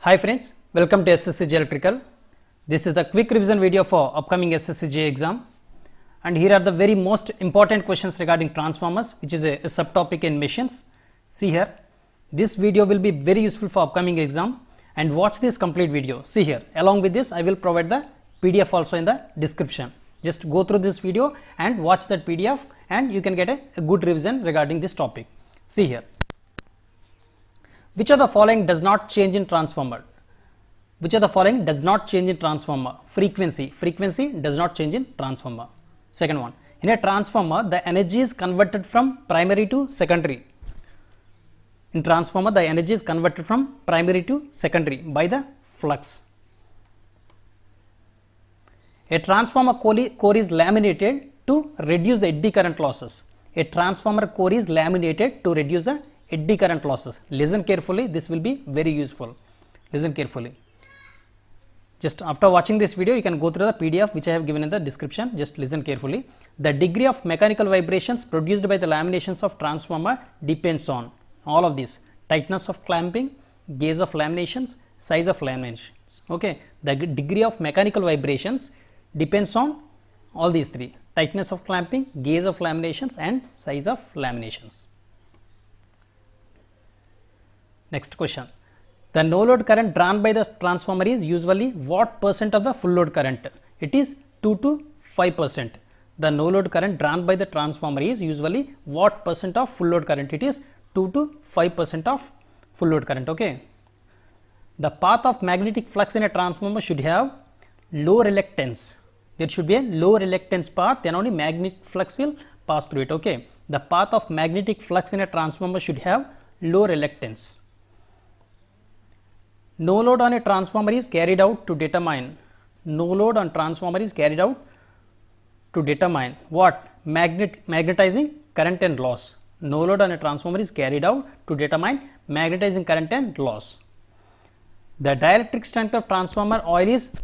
Hi friends, welcome to SSCG Electrical. This is the quick revision video for upcoming SSCG exam, and here are the very most important questions regarding transformers, which is a subtopic in machines. See here, this video will be very useful for upcoming exam, and watch this complete video. See here, along with this I will provide the PDF also in the description. Just go through this video and watch that PDF and you can get a good revision regarding this topic. See here. Which of the following does not change in transformer? Which of the following does not change in transformer? Frequency does not change in transformer. Second one, in a transformer the energy is converted from primary to secondary. In transformer the energy is converted from primary to secondary by the flux. A transformer core is laminated to reduce the eddy current losses. A transformer core is laminated to reduce the eddy current losses. Listen carefully, this will be very useful. Listen carefully. Just after watching this video, you can go through the PDF which I have given in the description. Just listen carefully. The degree of mechanical vibrations produced by the laminations of transformer depends on all of these: tightness of clamping, gauge of laminations, size of laminations. Okay, the degree of mechanical vibrations depends on all these three: tightness of clamping, gauge of laminations and size of laminations. Next question. The no load current drawn by the transformer is usually what percent of the full load current? It is 2 to 5%. The no load current drawn by the transformer is usually what percent of full load current? It is 2 to 5% of full load current. Okay. The path of magnetic flux in a transformer should have low reluctance. There should be a low reluctance path, then only magnetic flux will pass through it. Okay. The path of magnetic flux in a transformer should have low reluctance. No load on a transformer is carried out to determine. No load on transformer is carried out to determine what? Magnetizing current and loss. No load on a transformer is carried out to determine magnetizing current and loss. The dielectric strength of transformer oil is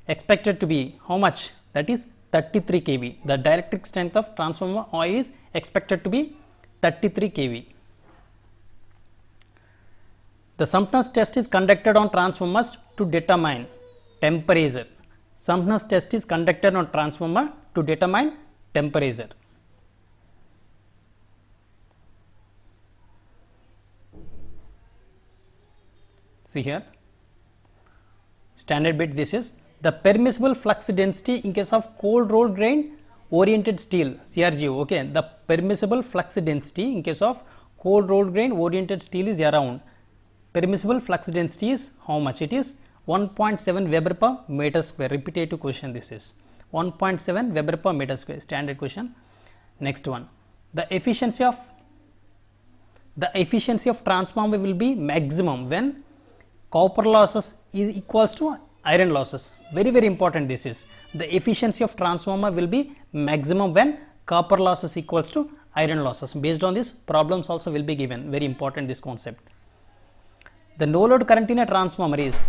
expected to be how much? That is 33 kV. The dielectric strength of transformer oil is expected to be 33 kV. The Sumpner's test is conducted on transformers to determine temperature. Sumpner's test is conducted on transformer to determine temperature. See here, standard bit. This is the permissible flux density in case of cold rolled grain oriented steel, CRGO. Okay, the permissible flux density in case of cold rolled grain oriented steel is around. Permissible flux density is how much? It is 1.7 Weber per meter square. Repetitive question this is. 1.7 Weber per meter square. Standard question. Next one. The efficiency of transformer will be maximum when copper losses is equals to iron losses. Very important this is. The efficiency of transformer will be maximum when copper losses equals to iron losses. Based on this, problems also will be given. Very important this concept. The no load current in a transformer is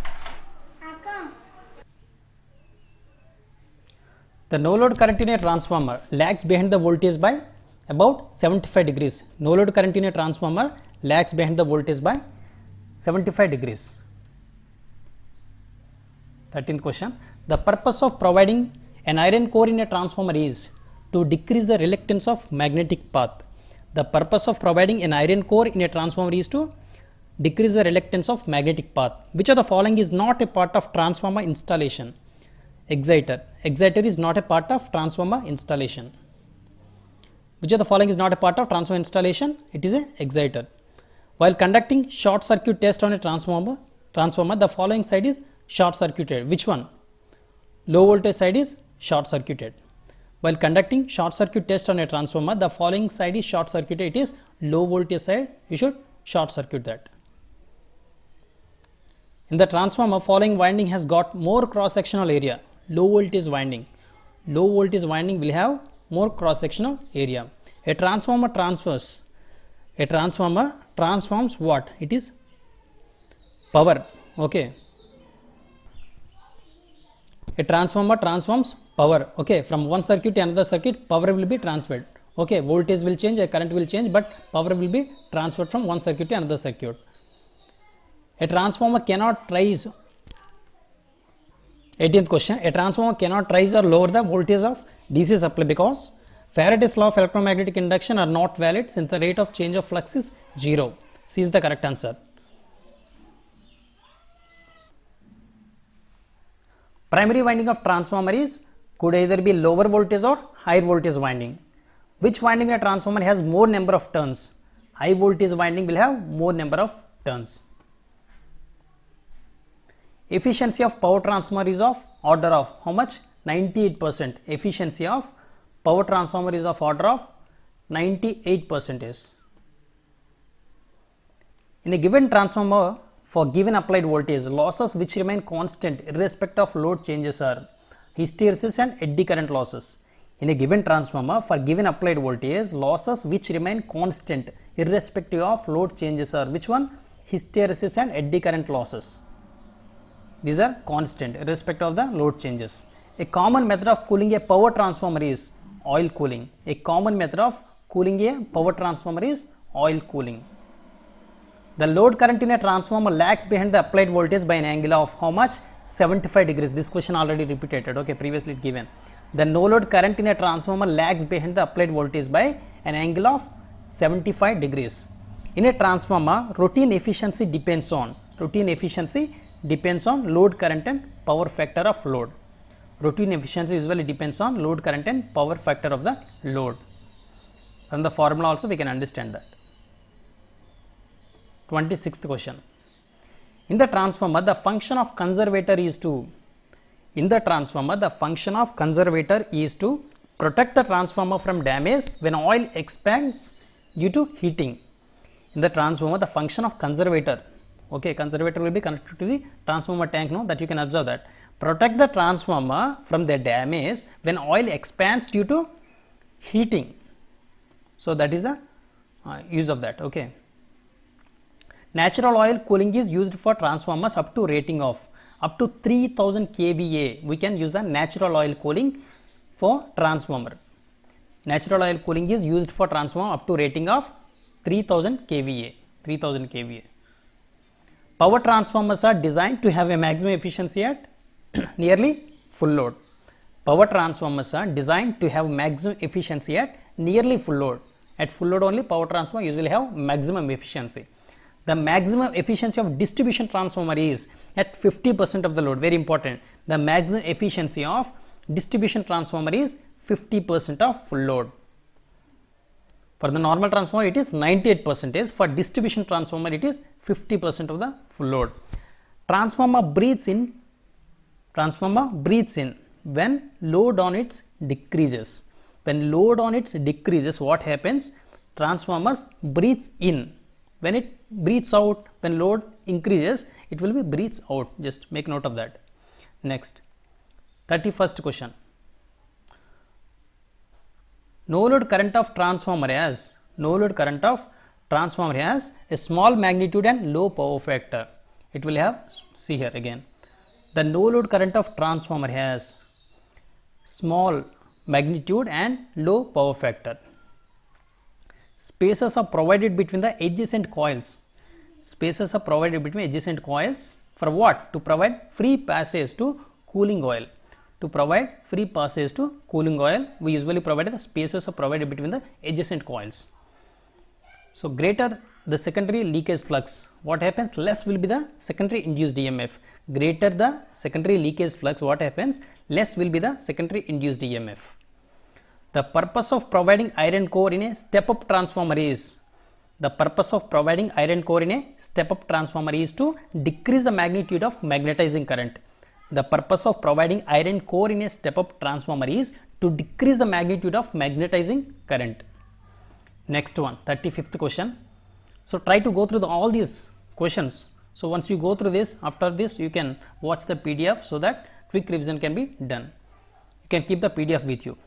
the no load current in a transformer lags behind the voltage by about 75 degrees. No load current in a transformer lags behind the voltage by 75 degrees. 13th question. The purpose of providing an iron core in a transformer is to decrease the reluctance of magnetic path. The purpose of providing an iron core in a transformer is to decrease the reluctance of magnetic path. Which of the following is not a part of transformer installation? Exciter. Exciter is not a part of transformer installation. Which of the following is not a part of transformer installation? It is a exciter. While conducting short circuit test on a transformer, the following side is short circuited. Which one? Low voltage side is short circuited. While conducting short circuit test on a transformer, the following side is short circuited. It is low voltage side. You should short circuit that. In the transformer, following winding has got more cross sectional area. Low voltage winding. Low voltage winding will have more cross sectional area. A transformer transfers. A transformer transforms what? It is power. Okay. A transformer transforms power. Okay. From one circuit to another circuit, power will be transferred. Okay. Voltage will change, current will change, but power will be transferred from one circuit to another circuit. A transformer cannot rise. 18th question. A transformer cannot rise or lower the voltage of DC supply because Faraday's law of electromagnetic induction are not valid since the rate of change of flux is 0. C is the correct answer. Primary winding of transformer is could either be lower voltage or higher voltage winding. Which winding in a transformer has more number of turns? High voltage winding will have more number of turns. Efficiency of power transformer is of order of how much? 98%. Efficiency of power transformer is of order of 98%. In a given transformer, for given applied voltage, losses which remain constant irrespective of load changes are hysteresis and eddy current losses. In a given transformer, for given applied voltage, losses which remain constant irrespective of load changes are which one? Hysteresis and eddy current losses. These are constant irrespective of the load changes. A common method of cooling a power transformer is oil cooling. A common method of cooling a power transformer is oil cooling. The load current in a transformer lags behind the applied voltage by an angle of how much? 75 degrees. This question already repeated, okay, previously given. The no load current in a transformer lags behind the applied voltage by an angle of 75 degrees. In a transformer, routine efficiency depends on load current and power factor of load. Routine efficiency usually depends on load current and power factor of the load. From the formula also we can understand that. 26th question. In the transformer, the function of conservator is to protect the transformer from damage when oil expands due to heating. In the transformer, the function of conservator, okay, conservator will be connected to the transformer tank, no, that you can observe that. Protect the transformer from the damage when oil expands due to heating. So that is a use of that, okay. Natural oil cooling is used for transformers up to rating of up to 3000 kVA. We can use the natural oil cooling for transformer. Natural oil cooling is used for transformer up to rating of 3000 kVA. Power transformers are designed to have a maximum efficiency at nearly full load. Power transformers are designed to have maximum efficiency at nearly full load. At full load only power transformer usually have maximum efficiency. The maximum efficiency of distribution transformer is at 50% of the load. Very important. The maximum efficiency of distribution transformer is 50% of full load. For the normal transformer it is 98%. For distribution transformer it is 50% of the full load. Transformer breathes in when load on it decreases. When load on it decreases, what happens? Transformers breathes in. When it breathes out, when load increases, it will be breathes out. Just make note of that. Next, 31st question. No load current of transformer has a small magnitude and low power factor. It will have, see here again, the no load current of transformer has small magnitude and low power factor. Spaces are provided between the adjacent coils. Spaces are provided between adjacent coils for what? To provide free passage to cooling oil. To provide free passage to cooling oil, we usually provide the spaces are provided between the adjacent coils. So greater the secondary leakage flux, what happens? Less will be the secondary induced EMF. Greater the secondary leakage flux, what happens? Less will be the secondary induced EMF. The purpose of providing iron core in a step-up transformer is to decrease the magnitude of magnetizing current. The purpose of providing iron core in a step-up transformer is to decrease the magnitude of magnetizing current. Next one, 35th question. So try to go through all these questions. So once you go through this, after this you can watch the PDF so that quick revision can be done. You can keep the PDF with you.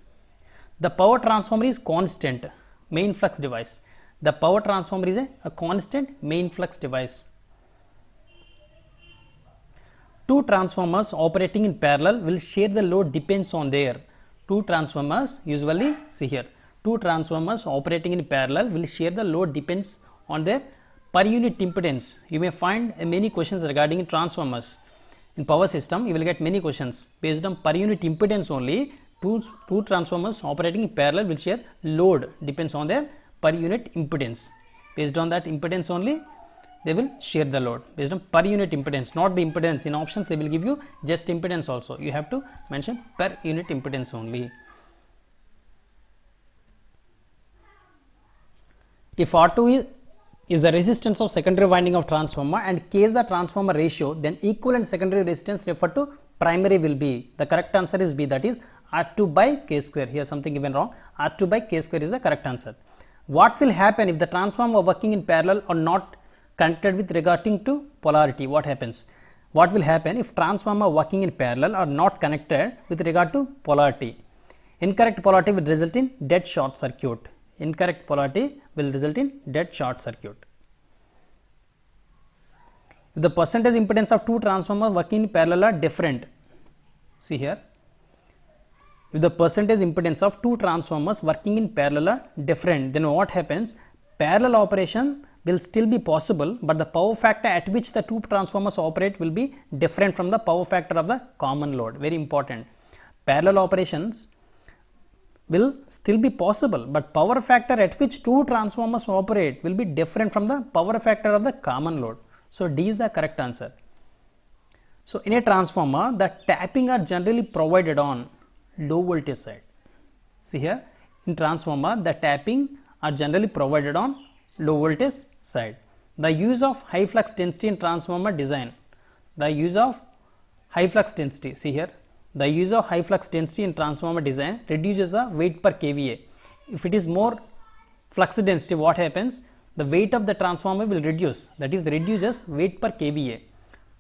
The power transformer is constant main flux device. The power transformer is a constant main flux device. Two transformers operating in parallel will share the load depends on their. Two transformers usually, see here, two transformers operating in parallel will share the load depends on their per unit impedance, you may find many questions regarding transformers. In power system, you will get many questions based on per unit impedance only. Two transformers operating in parallel will share load, depends on their per unit impedance. Based on that impedance only, they will share the load based on per unit impedance, not the impedance. In options, they will give you just impedance also. You have to mention per unit impedance only. If R2 is the resistance of secondary winding of transformer and K is the transformer ratio, then equivalent secondary resistance referred to primary will be. The correct answer is B, that is R2 by K square. Here something given wrong. R2 by K square is the correct answer. What will happen if the transformer working in parallel or not connected with regarding to polarity? What happens? What will happen if transformer working in parallel are not connected with regard to polarity? Incorrect polarity will result in dead short circuit. Incorrect polarity will result in dead short circuit. If the percentage impedance of two transformers working in parallel are different, see here, if the percentage impedance of two transformers working in parallel are different, then what happens? Parallel operation will still be possible, but the power factor at which the two transformers operate will be different from the power factor of the common load. Very important. Parallel operations will still be possible, but power factor at which two transformers operate will be different from the power factor of the common load. So D is the correct answer. So in a transformer, the tapping are generally provided on low voltage side. See here, in transformer, the tapping are generally provided on low voltage side. The use of high flux density in transformer design. The use of high flux density, see here, the use of high flux density in transformer design reduces the weight per kVA. If it is more flux density, what happens? The weight of the transformer will reduce, that is reduces weight per kVA.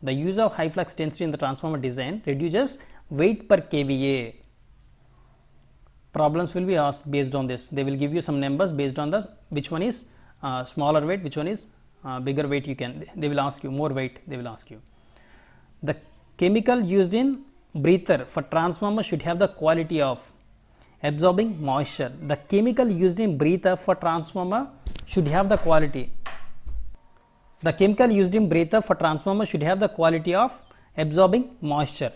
The use of high flux density in the transformer design reduces weight per kVA. Problems will be asked based on this. They will give you some numbers based on the which one is smaller weight, which one is bigger weight. They will ask you more weight. They will ask you. The chemical used in breather for transformer should have the quality of absorbing moisture. The chemical used in breather for transformer should have the quality. The chemical used in breather for transformer should have the quality of absorbing moisture.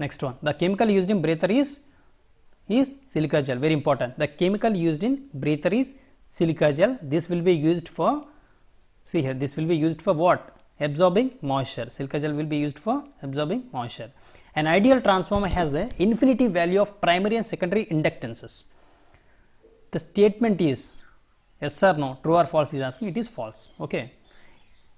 Next one, the chemical used in breather is silica gel. Very important. The chemical used in breather is silica gel. This will be used for, see here, this will be used for what? Absorbing moisture. Silica gel will be used for absorbing moisture. An ideal transformer has the infinity value of primary and secondary inductances. The statement is yes or no, true or false is asking. It is false. Okay.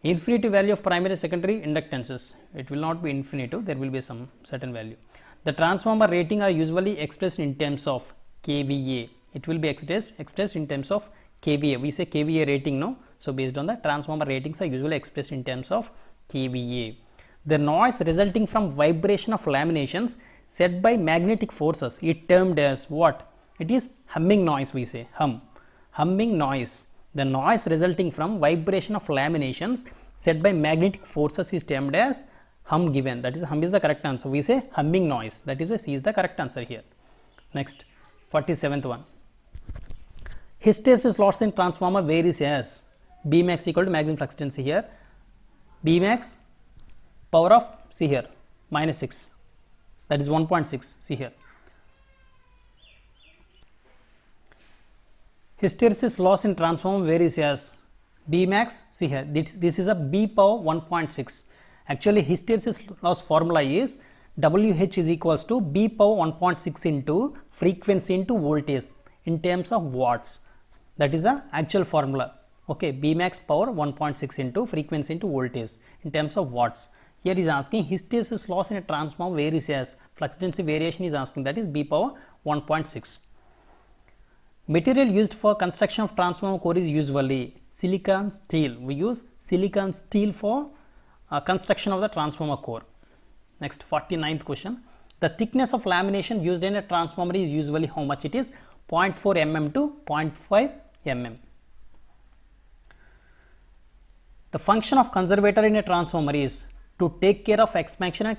Infinity value of primary and secondary inductances. It will not be infinitive. There will be some certain value. The transformer rating are usually expressed in terms of kVA. It will be expressed in terms of kVA. We say kVA rating, no? So based on the transformer ratings are usually expressed in terms of kVA. The noise resulting from vibration of laminations set by magnetic forces is termed as what? It is humming noise, we say humming noise. The noise resulting from vibration of laminations set by magnetic forces is termed as hum given. That is, hum is the correct answer. We say humming noise. That is why C is the correct answer here. Next, 47th one. Hysteresis loss in transformer varies as B max equal to maximum flux density here. B max power of, see here, minus 6. That is 1.6. See here. Hysteresis loss in transformer varies as B max, see here, this is a B power 1.6. Actually, hysteresis loss formula is WH is equals to B power 1.6 into frequency into voltage in terms of watts. That is the actual formula. Okay, B max power 1.6 into frequency into voltage in terms of watts. Here is asking hysteresis loss in a transformer varies as flux density variation is asking, that is B power 1.6. Material used for construction of transformer core is usually silicon steel. We use silicon steel for construction of the transformer core. Next, 49th question. The thickness of lamination used in a transformer is usually how much? It is 0.4 mm to 0.5 mm. The function of conservator in a transformer is to take care of expansion and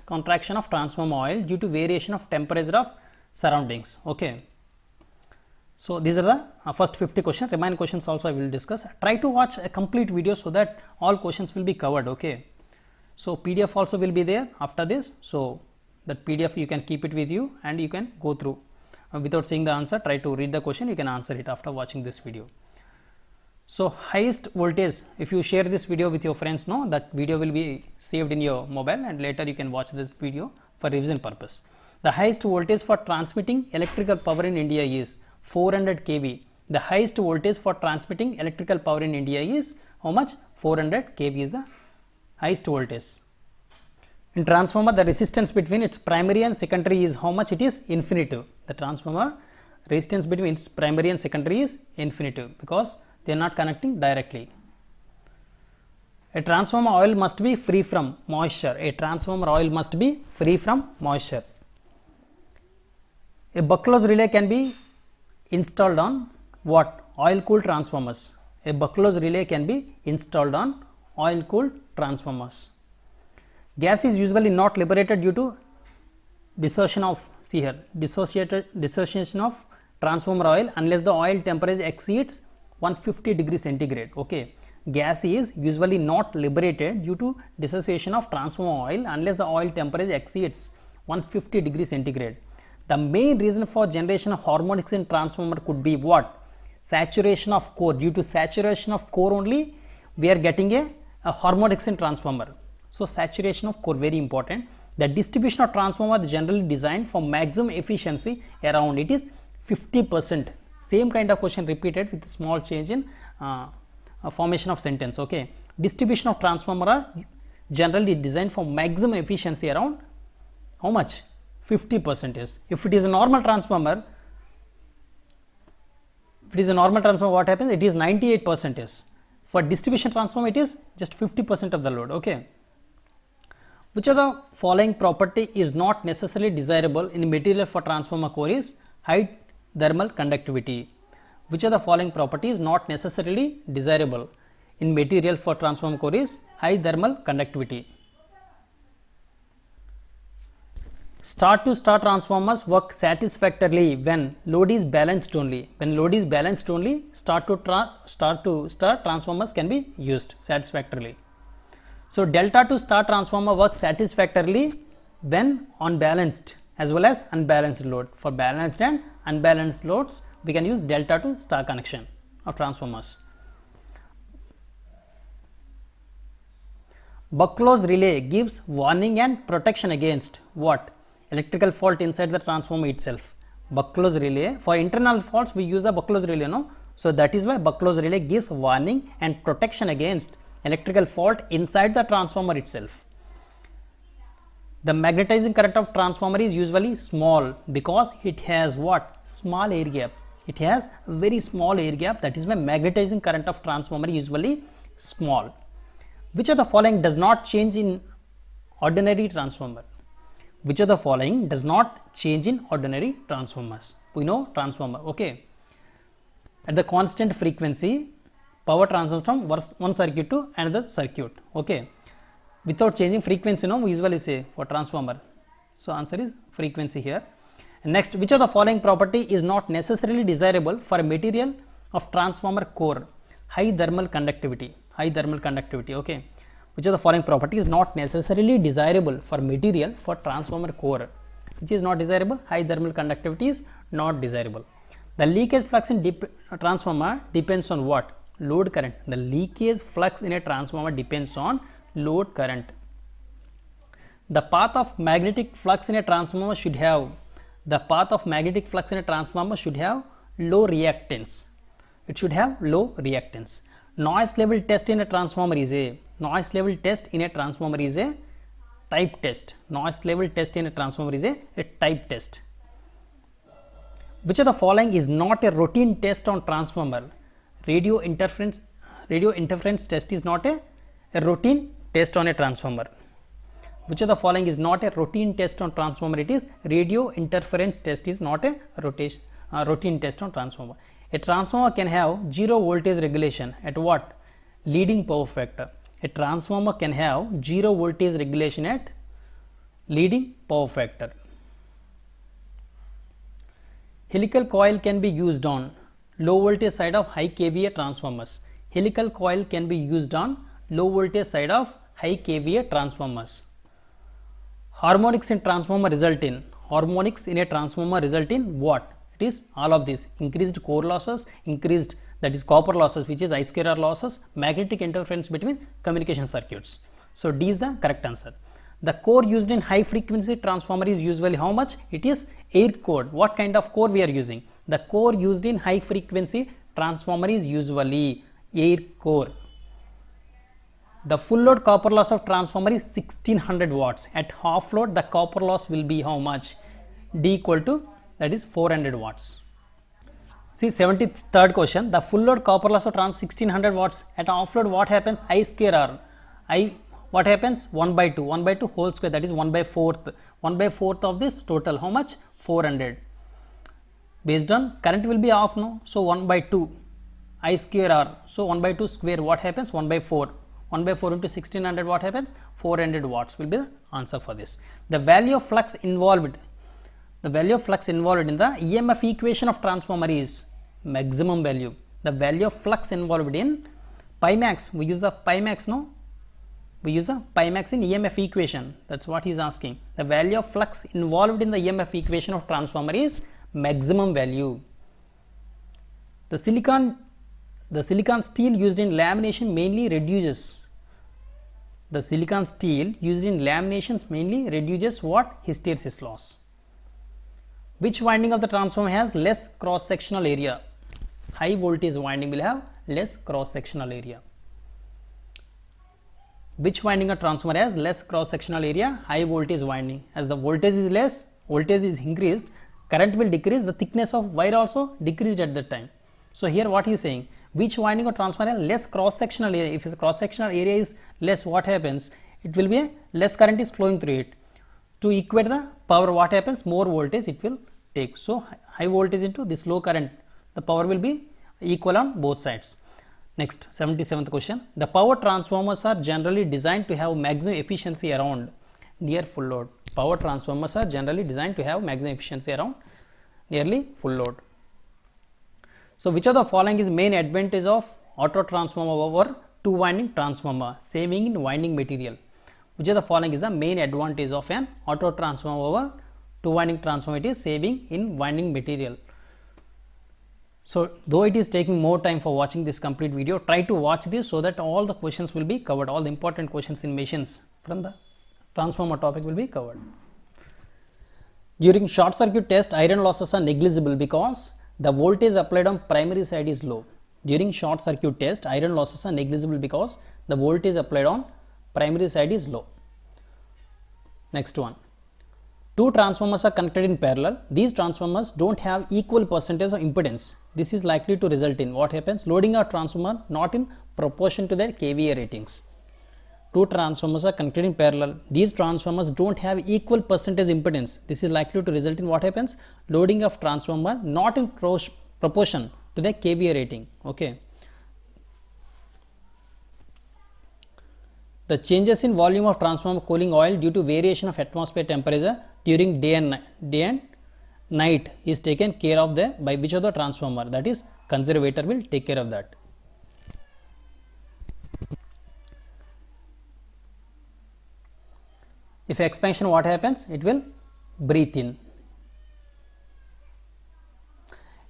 contraction of transformer oil due to variation of temperature of surroundings. Okay. So these are the first 50 questions. Remaining questions also I will discuss. Try to watch a complete video so that all questions will be covered. Okay. So PDF also will be there after this. So that PDF you can keep it with you and you can go through without seeing the answer. Try to read the question. You can answer it after watching this video. So highest voltage, if you share this video with your friends, no, that video will be saved in your mobile and later you can watch this video for revision purpose. The highest voltage for transmitting electrical power in India is 400 kV. The highest voltage for transmitting electrical power in India is how much? 400 kV is the highest voltage. In transformer, the resistance between its primary and secondary is how much? It is infinitive. The transformer resistance between its primary and secondary is infinitive because they are not connecting directly. A transformer oil must be free from moisture. A transformer oil must be free from moisture. A buck-close relay can be installed on what? Oil-cooled transformers. A buck-close relay can be installed on oil-cooled transformers. Gas is usually not liberated due to dissociation of, see here, dissociation of transformer oil unless the oil temperature exceeds 150 degrees centigrade. Okay. Gas is usually not liberated due to dissociation of transformer oil unless the oil temperature exceeds 150 degrees centigrade. The main reason for generation of harmonics in transformer could be what? Saturation of core. Due to saturation of core only we are getting a harmonics in transformer. So saturation of core very important. The distribution of transformer is generally designed for maximum efficiency around it is 50%. Same kind of question repeated with a small change in formation of sentence. Okay. Distribution of transformer are generally designed for maximum efficiency around how much? 50% is. If it is a normal transformer, what happens? It is 98% is. For distribution transformer, it is just 50% of the load. Okay. Which of the following property is not necessarily desirable in material for transformer core is high thermal conductivity. Which of the following property is not necessarily desirable in material for transformer core is high thermal conductivity. Star to star transformers work satisfactorily when load is balanced only. When load is balanced only, star to star transformers can be used satisfactorily. So delta to star transformer works satisfactorily when on balanced as well as unbalanced load. For balanced and unbalanced loads, we can use delta to star connection of transformers. Buck-close relay gives warning and protection against what? Electrical fault inside the transformer itself. Buck-close relay, for internal faults we use the buck-close relay, no? So that is why buck-close relay gives warning and protection against electrical fault inside the transformer itself. The magnetizing current of transformer is usually small because it has what? Small air gap. It has very small air gap, that is why magnetizing current of transformer is usually small. Which of the following does not change in ordinary transformer? Which of the following does not change in ordinary transformers? We know transformer, okay. At the constant frequency, power transfers from one circuit to another circuit, okay. Without changing frequency, no, we usually say for transformer. So answer is frequency here. And next, which of the following property is not necessarily desirable for a material of transformer core? High thermal conductivity. High thermal conductivity, okay. Which of the following property is not necessarily desirable for material for transformer core? Which is not desirable? High thermal conductivity is not desirable. The leakage flux in transformer depends on what? Load current. The leakage flux in a transformer depends on load current. The path of magnetic flux in a transformer should have low reactance. It should have low reactance. Noise level test in a transformer is a type test. Noise level test in a transformer is a type test. Which of the following is not a routine test on transformer? Radio interference test is not a routine test on a transformer. Which of the following is not a routine test on transformer? It is radio interference test is not a routine test on transformer. A transformer can have zero voltage regulation at what? Leading power factor. A transformer can have zero voltage regulation at leading power factor. Helical coil can be used on low voltage side of high kVA transformers. Helical coil can be used on low voltage side of high kVA transformers. Harmonics in transformer result in what? It is all of this: increased core losses, increased, that is copper losses, which is I square R losses, magnetic interference between communication circuits. So D is the correct answer. The core used in high frequency transformer is usually how much? It is air core. What kind of core we are using? The core used in high frequency transformer is usually air core. The full load copper loss of transformer is 1600 watts. At half load, the copper loss will be how much? D equal to, that is 400 watts. See 73rd question. The full load copper loss of 1600 watts. At half load, what happens? I square R. What happens? 1 by 2. 1 by 2 whole square, that is 1 by 4th. 1 by 4th of this total, how much? 400. Based on current will be off, no? So 1 by 2. I square R. So 1 by 2 square, what happens? 1 by 4. 1 by 4 into 1600, what happens? 400 watts will be the answer for this. The value of flux involved. The value of flux involved in the EMF equation of transformer is maximum value. The value of flux involved in pi max. We use the pi max, no? We use the pi max in EMF equation. That's what he is asking. The value of flux involved in the EMF equation of transformer is maximum value. The silicon steel used in lamination mainly reduces. The silicon steel used in laminations mainly reduces what? Hysteresis loss. Which winding of the transformer has less cross sectional area? High voltage winding will have less cross sectional area. Which winding of transformer has less cross sectional area? High voltage winding. As the voltage is less, voltage is increased, current will decrease, the thickness of wire also decreased at that time. So here what he is saying, which winding of transformer has less cross sectional area? If the cross sectional area is less, what happens? It will be a less current is flowing through it. To equate the power, what happens? More voltage it will take. So high voltage into this low current, the power will be equal on both sides. Next, 77th question. The power transformers are generally designed to have maximum efficiency around near full load. Power transformers are generally designed to have maximum efficiency around nearly full load. So which of the following is main advantage of auto transformer over two winding transformer? Saving in winding material. Which of the following is the main advantage of an auto transformer over two winding transformer? It is saving in winding material. So though it is taking more time for watching this complete video, try to watch this so that all the questions will be covered. All the important questions in machines from the transformer topic will be covered. During short circuit test, iron losses are negligible because the voltage applied on primary side is low. During short circuit test, iron losses are negligible because the voltage applied on primary side is low. Next one. Two transformers are connected in parallel. These transformers don't have equal percentage of impedance. This is likely to result in what happens? Loading a transformer not in proportion to their kVA ratings. Two transformers are connected in parallel. These transformers don't have equal percentage impedance. This is likely to result in what happens? Loading of transformer not in proportion to their kVA rating. Okay. The changes in volume of transformer cooling oil due to variation of atmosphere temperature during day and night is taken care of by which of the transformer? That is, conservator will take care of that. If expansion, what happens? It will breathe in.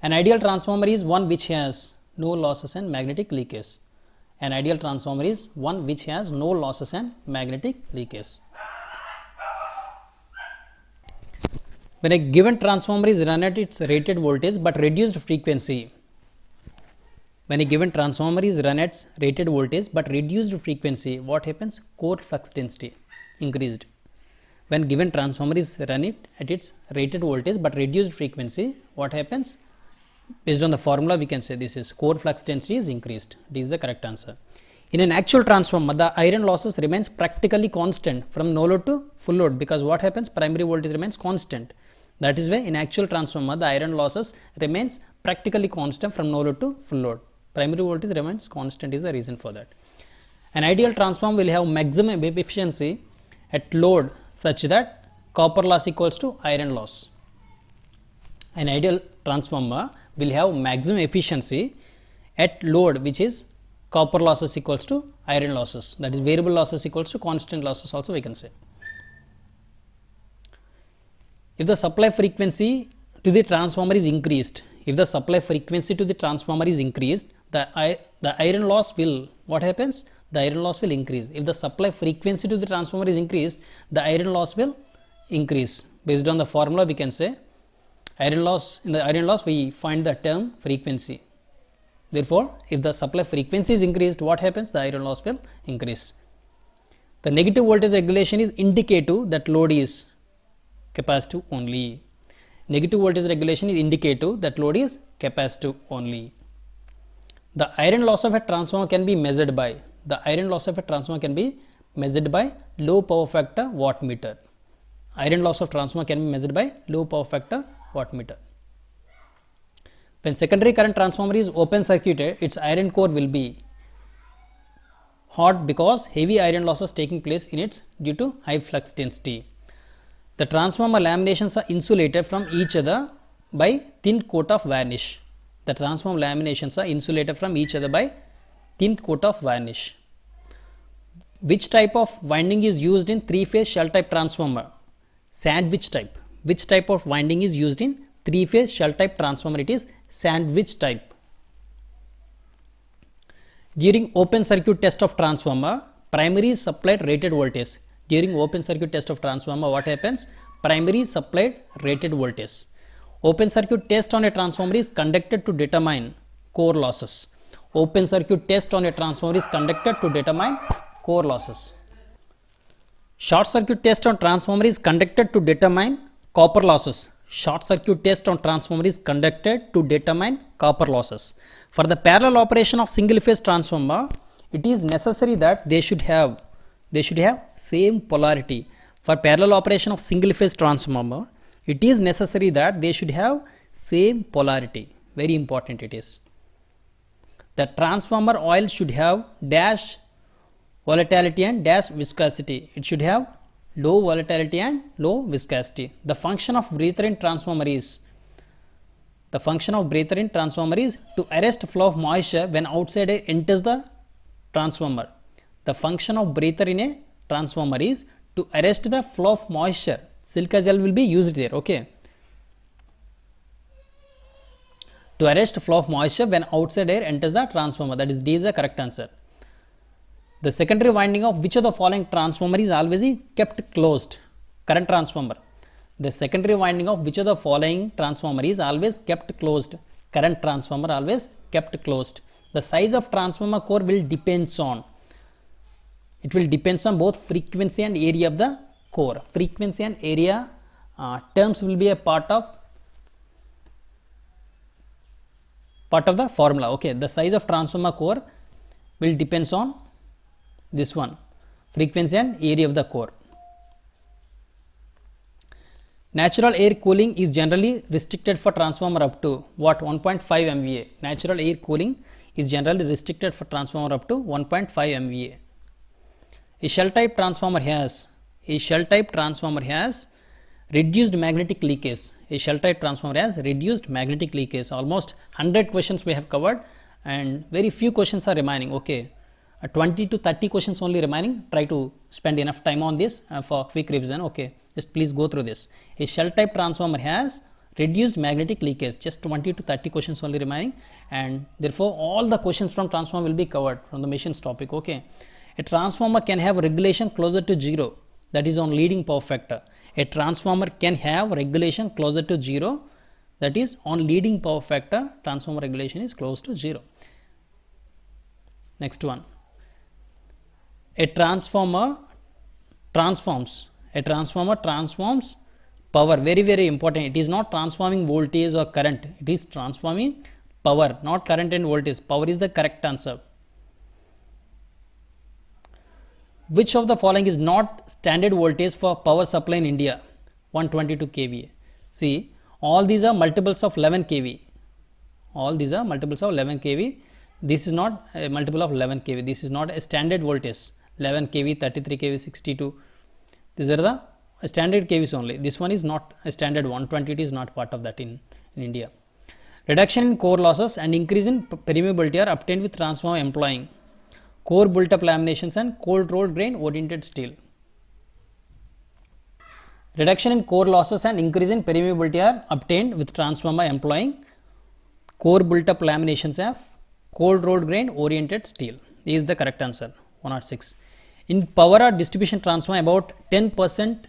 An ideal transformer is one which has no losses and magnetic leakage. An ideal transformer is one which has no losses and magnetic leakage. When a given transformer is run at its rated voltage but reduced frequency, when a given transformer is run at rated voltage but reduced frequency, what happens? Core flux density increased. When given transformer is run it at its rated voltage but reduced frequency, what happens? Based on the formula, we can say this is core flux density is increased. This is the correct answer. In an actual transformer, the iron losses remains practically constant from no load to full load, because what happens? Primary voltage remains constant. That is why in actual transformer, the iron losses remains practically constant from no load to full load. Primary voltage remains constant is the reason for that. An ideal transformer will have maximum efficiency at load such that copper loss equals to iron loss. An ideal transformer will have maximum efficiency at load which is copper losses equals to iron losses, that is variable losses equals to constant losses also we can say. If the supply frequency to the transformer is increased, if the supply frequency to the transformer is increased, the iron loss will, what happens? The iron loss will increase. If the supply frequency to the transformer is increased, the iron loss will increase. Based on the formula we can say iron loss, in the iron loss we find the term frequency. Therefore, if the supply frequency is increased, what happens? The iron loss will increase. The negative voltage regulation is indicative that load is capacitive only. Negative voltage regulation is indicative that load is capacitive only. The iron loss of a transformer can be measured by, the iron loss of a transformer can be measured by low power factor wattmeter. Iron loss of transformer can be measured by low power factor wattmeter. When secondary current transformer is open circuited, its iron core will be hot because heavy iron losses taking place in its due to high flux density. The transformer laminations are insulated from each other by thin coat of varnish. The transformer laminations are insulated from each other by thin coat of varnish. Which type of winding is used in three-phase shell type transformer? Sandwich type. Which type of winding is used in three-phase shell type transformer? It is sandwich type. During open circuit test of transformer, primary is supplied rated voltage. During open circuit test of transformer, what happens? Primary is supplied rated voltage. Open circuit test on a transformer is conducted to determine core losses. Open circuit test on a transformer is conducted to determine core losses. Short circuit test on transformer is conducted to determine copper losses. Short circuit test on transformer is conducted to determine copper losses. For the parallel operation of single phase transformer, it is necessary that they should have same polarity. For parallel operation of single phase transformer, it is necessary that they should have same polarity. Very important it is. The transformer oil should have dash volatility and dash viscosity. It should have low volatility and low viscosity. The function of breather in transformer is to arrest flow of moisture when outside air enters the transformer. The function of breather in a transformer is to arrest the flow of moisture. Silica gel will be used there, okay. To arrest flow of moisture when outside air enters the transformer. That is D is the correct answer. The secondary winding of which of the following transformer is always kept closed? Current transformer. The secondary winding of which of the following transformer is always kept closed? Current transformer always kept closed. The size of transformer core will depends on. It will depends on both frequency and area of the core. Frequency and area terms will be a part of the formula. Okay, the size of transformer core will depends on this one, frequency and area of the core. Natural air cooling is generally restricted for transformer up to what? 1.5 MVA. Natural air cooling is generally restricted for transformer up to 1.5 MVA. A shell type transformer has reduced magnetic leakage. A shell type transformer has reduced magnetic leakage. Almost 100 questions we have covered and very few questions are remaining. Okay, 20 to 30 questions only remaining. Try to spend enough time on this for quick revision. Okay, just please go through this. A shell type transformer has reduced magnetic leakage. Just 20 to 30 questions only remaining, and therefore all the questions from transformer will be covered from the machines topic. Okay, a transformer can have regulation closer to 0, that is on leading power factor. A transformer can have regulation closer to 0, that is on leading power factor. Transformer regulation is close to 0. Next one. A transformer transforms power. Very important. It is not transforming voltage or current. It is transforming power, not current and voltage. Power is the correct answer. Which of the following is not standard voltage for power supply in India? 122 kVA. See, all these are multiples of 11 kV. All these are multiples of 11 kV. This is not a multiple of 11 kV. This is not a standard voltage. 11 kV, 33 kV, 62. These are the standard kVs only. This one is not a standard 120. It is not part of that in India. Reduction in core losses and increase in permeability are obtained with transformer employing core built-up laminations and cold rolled grain oriented steel. Reduction in core losses and increase in permeability are obtained with transformer employing core built-up laminations of cold rolled grain oriented steel. This is the correct answer. 106. In power or distribution transformer, about 10%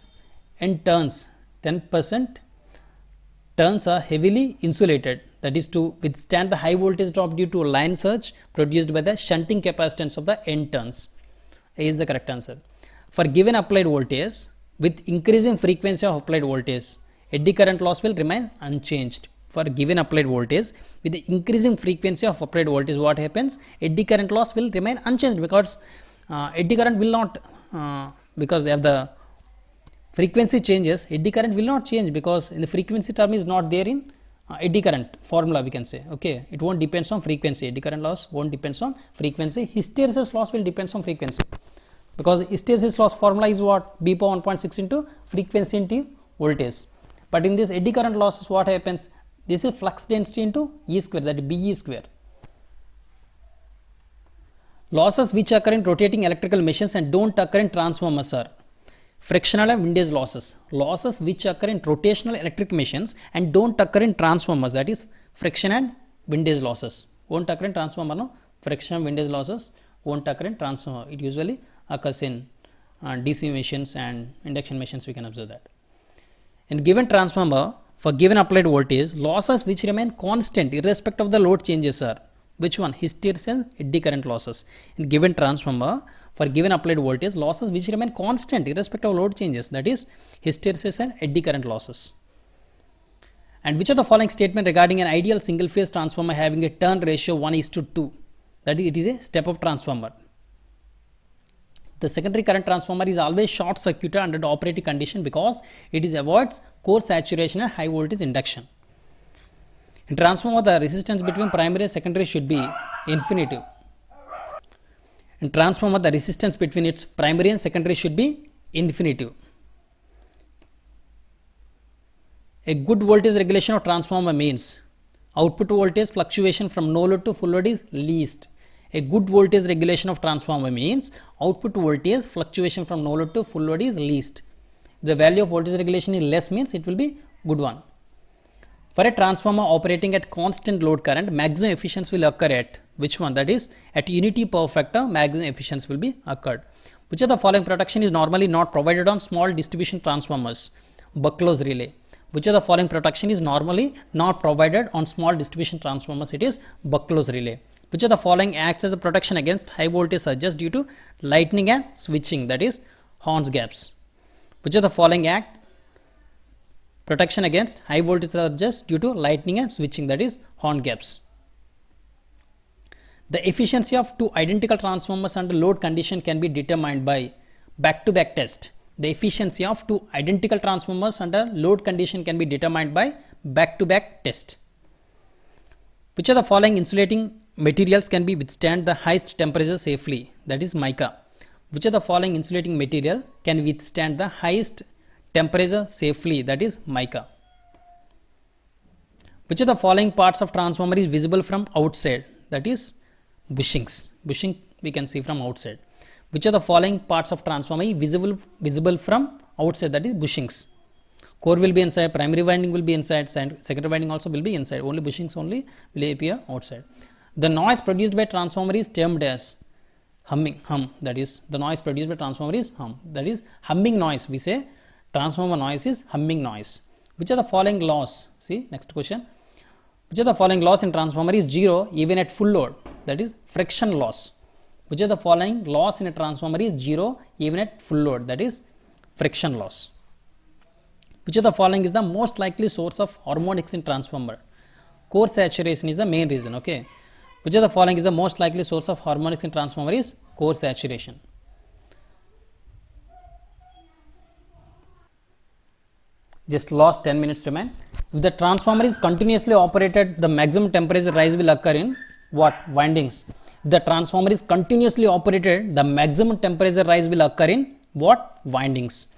in turns, 10% turns are heavily insulated, that is to withstand the high voltage drop due to line surge produced by the shunting capacitance of the end turns. A is the correct answer. For given applied voltage, with increasing frequency of applied voltage, eddy current loss will remain unchanged. For given applied voltage, with the increasing frequency of applied voltage, what happens? Eddy current loss will remain unchanged, because eddy current will not, because of the frequency changes, eddy current will not change, because in the frequency term is not there in eddy current formula, we can say. Okay, it won't depends on frequency. Eddy current loss won't depends on frequency. Hysteresis loss will depends on frequency, because hysteresis loss formula is what? B power 1.6 into frequency into voltage. But in this eddy current losses, what happens? This is flux density into E square, that is BE square. Losses which occur in rotating electrical machines and don't occur in transformers are frictional and windage losses. Losses which occur in rotational electric machines and don't occur in transformers, that is friction and windage losses. Won't occur in transformer, no? Friction and windage losses won't occur in transformer. It usually occurs in DC machines and induction machines, we can observe that. In given transformer, for given applied voltage, losses which remain constant irrespective of the load changes are which one? Hysteresis and eddy current losses. In given transformer, for given applied voltage, losses which remain constant irrespective of load changes, that is hysteresis and eddy current losses. And which of the following statement regarding an ideal single phase transformer having a turn ratio 1:2, that is, it is a step up transformer. The secondary current transformer is always short circuited under the operating condition, because it is avoids core saturation and high voltage induction. In transformer, the resistance between primary and secondary should be infinitive. In transformer, the resistance between its primary and secondary should be infinitive. A good voltage regulation of transformer means output voltage fluctuation from no load to full load is least. A good voltage regulation of transformer means output voltage fluctuation from no load to full load is least. The value of voltage regulation is less means it will be good one. For a transformer operating at constant load current, maximum efficiency will occur at which one? That is at unity power factor, maximum efficiency will be occurred. Which of the following protection is normally not provided on small distribution transformers? Bucklow's relay. Which of the following protection is normally not provided on small distribution transformers? It is Bucklow's relay. Which of the following acts as a protection against high voltage surges due to lightning and switching? That is Horn's gaps. Which of the following act protection against high voltage surges due to lightning and switching? That is Horn gaps. The efficiency of two identical transformers under load condition can be determined by back-to-back test. The efficiency of two identical transformers under load condition can be determined by back-to-back test. Which of the following insulating materials can be withstand the highest temperature safely? That is mica. Which of the following insulating material can withstand the highest temperature safely? That is mica. Which of the following parts of transformer is visible from outside? That is bushings. Bushing we can see from outside. Which of the following parts of transformer is visible from outside? That is bushings. Core will be inside, primary winding will be inside, secondary winding also will be inside. Only bushings only will appear outside. The noise produced by transformer is termed as hum. That is the noise produced by transformer is hum. That is humming noise. We say transformer noise is humming noise. Which of the following laws? See next question. Which of the following loss in transformer is zero even at full load? That is friction loss. Which of the following loss in a transformer is zero even at full load? That is friction loss. Which of the following is the most likely source of harmonics in transformer? Core saturation is the main reason. Okay. Which of the following is the most likely source of harmonics in transformer is core saturation. Just lost 10 minutes remain. If the transformer is continuously operated, the maximum temperature rise will occur in what? Windings. If the transformer is continuously operated, the maximum temperature rise will occur in what? Windings.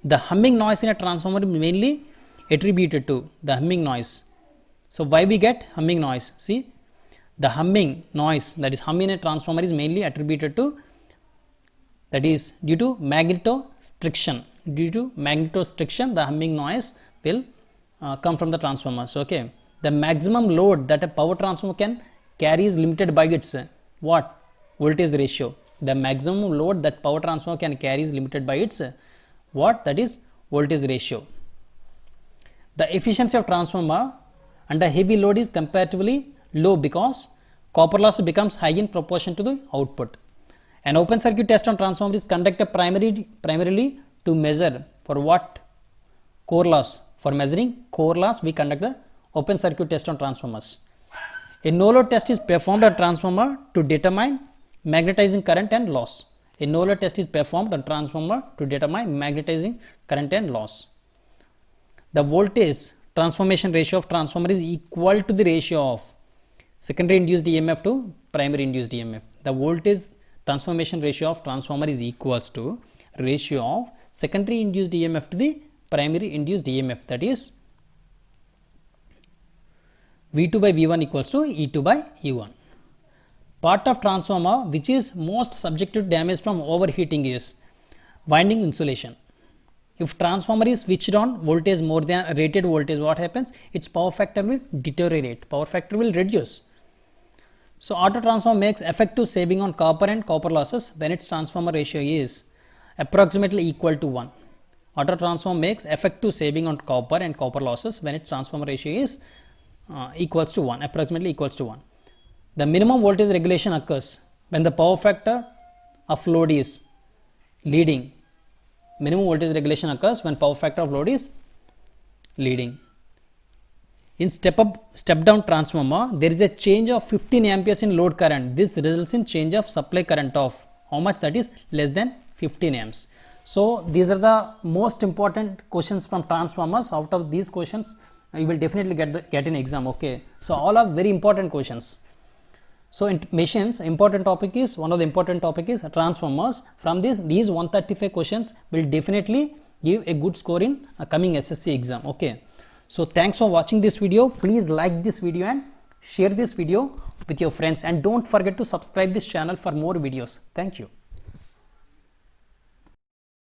The humming noise in a transformer is mainly attributed to the humming noise So why we get humming noise? See, the humming noise, that is hum in a transformer, is mainly attributed to, that is due to magnetostriction. Due to magnetostriction, the humming noise will come from the transformers. Okay, the maximum load that a power transformer can carry is limited by its what? Voltage ratio. The maximum load that power transformer can carry is limited by its what? That is voltage ratio. The efficiency of transformer under heavy load is comparatively low because copper loss becomes high in proportion to the output. An open circuit test on transformer is conducted primarily to measure for what? Core loss. For measuring core loss, we conduct the open circuit test on transformers. A no load test is performed on transformer to determine magnetizing current and loss. A no load test is performed on transformer to determine magnetizing current and loss. The voltage transformation ratio of transformer is equal to the ratio of secondary induced EMF to primary induced EMF. The voltage transformation ratio of transformer is equals to ratio of secondary induced EMF to the primary induced EMF, that is V2 by V1 equals to E2 by E1. Part of transformer which is most subject to damage from overheating is winding insulation. If transformer is switched on voltage more than rated voltage, what happens? Its power factor will deteriorate, power factor will reduce. So auto transformer makes effective saving on copper and copper losses when its transformer ratio is approximately equal to 1. Auto transformer makes effective saving on copper and copper losses when its transformer ratio is equals to 1, approximately equals to 1. The minimum voltage regulation occurs when the power factor of load is leading. Minimum voltage regulation occurs when power factor of load is leading. In step down transformer, there is a change of 15 amperes in load current. This results in change of supply current of how much? That is less than 15 amps. So these are the most important questions from transformers. Out of these questions, you will definitely get in exam. Okay, so all are very important questions. So in machines, important topic is, one of the important topic is transformers. From these 135 questions will definitely give a good score in a coming SSC exam. Okay, so thanks for watching this video. Please like this video and share this video with your friends, and don't forget to subscribe this channel for more videos. Thank you.